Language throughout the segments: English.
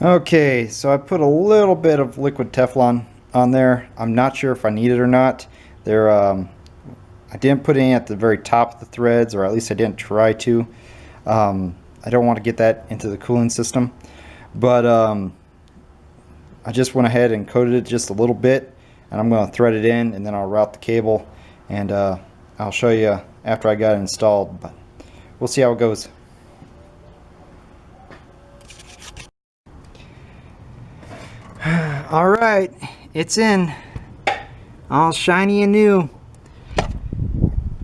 Okay, so I put a little bit of liquid Teflon on there. I'm not sure if I need it or not. There, I didn't put any at the very top of the threads, or at least I didn't try to. I don't want to get that into the cooling system, but I just went ahead and coated it just a little bit, and I'm going to thread it in, and then I'll route the cable, and I'll show you after I got it installed, but we'll see how it goes. All right, it's in, all shiny and new.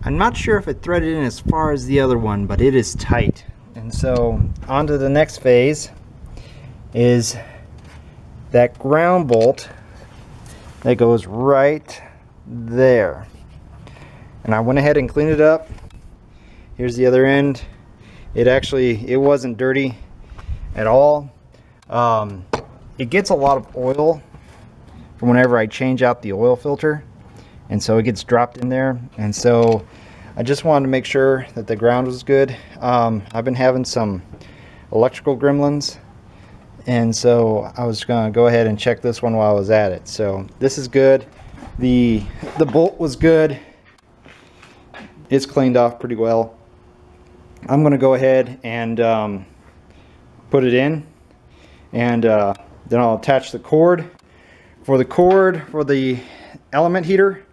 I'm not sure if it threaded in as far as the other one, but it is tight. And so on to the next phase is that ground bolt that goes right there. And I went ahead and cleaned it up. Here's the other end. It wasn't dirty at all. It gets a lot of oil from whenever I change out the oil filter, and so it gets dropped in there, and so I just wanted to make sure that the ground was good. I've been having some electrical gremlins, and so I was going to go ahead and check this one while I was at it. So this is good. The bolt was good. It's cleaned off pretty well. I'm going to go ahead and put it in, and then I'll attach the cord. For the element heater,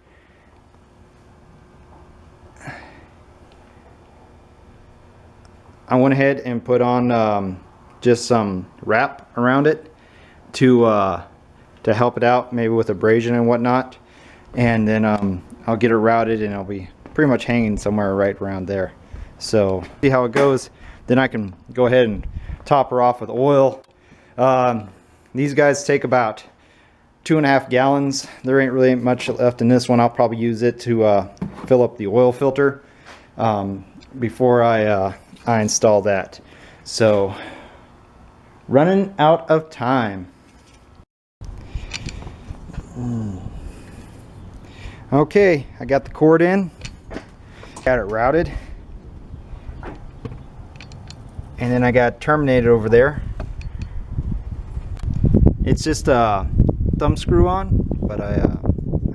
I went ahead and put on just some wrap around it to help it out, maybe with abrasion and whatnot. And then I'll get it routed, and it'll be pretty much hanging somewhere right around there. So see how it goes. Then I can go ahead and top her off with oil. These guys take about 2.5 gallons. There ain't really much left in this one. I'll probably use it to fill up the oil filter before I install that. So running out of time. Okay, I got the cord in, got it routed, and then I got terminated over there. It's just a thumb screw on, but I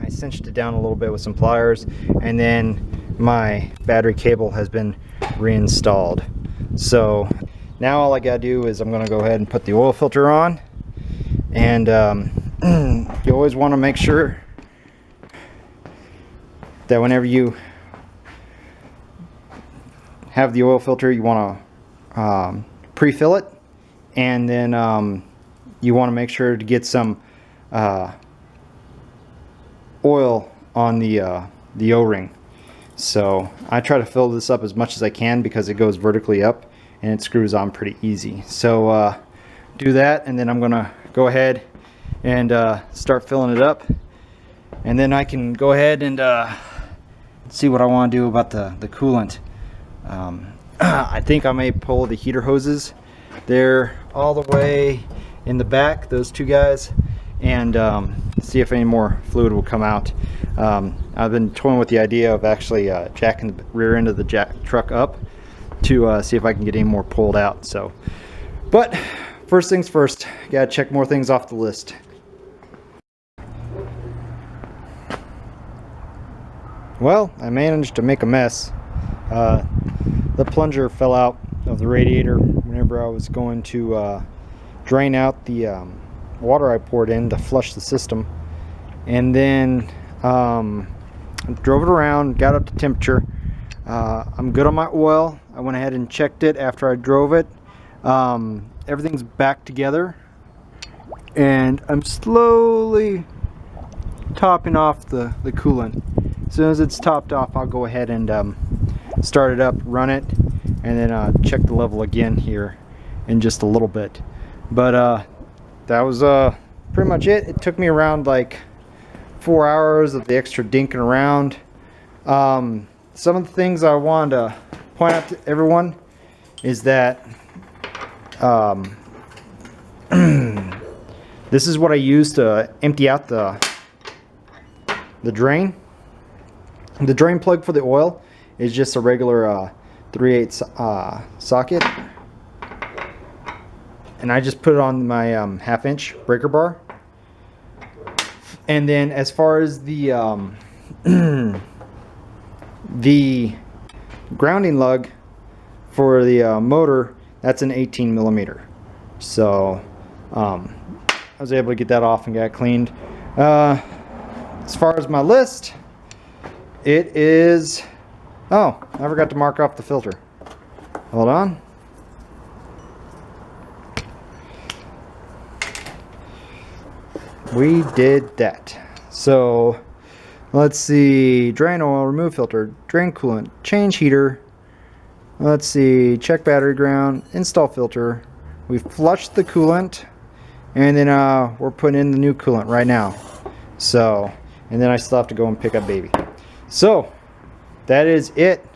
cinched it down a little bit with some pliers, and then my battery cable has been reinstalled. So now all I gotta do is I'm gonna go ahead and put the oil filter on, and you always want to make sure that whenever you have the oil filter, you want to pre-fill it, and then you want to make sure to get some oil on the O-ring. So I try to fill this up as much as I can because it goes vertically up and it screws on pretty easy. So do that, and then I'm gonna go ahead and start filling it up, and then I can go ahead and see what I want to do about the coolant. I think I may pull the heater hoses. They're all the way in the back, those two guys, and see if any more fluid will come out. I've been toying with the idea of actually jacking the rear end of the truck up to see if I can get any more pulled out. So, but first things first, gotta check more things off the list. Well, I managed to make a mess. The plunger fell out of the radiator whenever I was going to drain out the water I poured in to flush the system, and then drove it around, got up to temperature. I'm good on my oil. I went ahead and checked it after I drove it. Everything's back together, and I'm slowly topping off the coolant. As soon as it's topped off, I'll go ahead and start it up, run it, and then check the level again here in just a little bit. But that was pretty much it. It took me around like 4 hours of the extra dinking around. Some of the things I wanted to point out to everyone is that this is what I use to empty out the drain. The drain plug for the oil is just a regular 3/8 socket. and I just put it on my 1/2-inch breaker bar. And then as far as the the grounding lug for the motor, that's an 18 millimeter. So I was able to get that off and get it cleaned. As far as my list, it is, oh, I forgot to mark off the filter. Hold on. We did that. So let's see, drain oil, remove filter, drain coolant, change heater. Let's see, check battery ground, install filter. We flushed the coolant, and then we're putting in the new coolant right now. So, and then I still have to go and pick up baby. So that is it.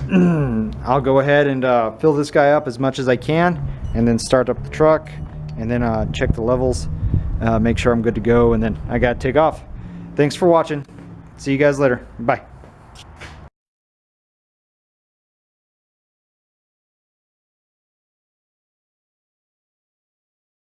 I'll go ahead and fill this guy up as much as I can, and then start up the truck, and then check the levels, make sure I'm good to go, and then I gotta take off. Thanks for watching. See you guys later. Bye.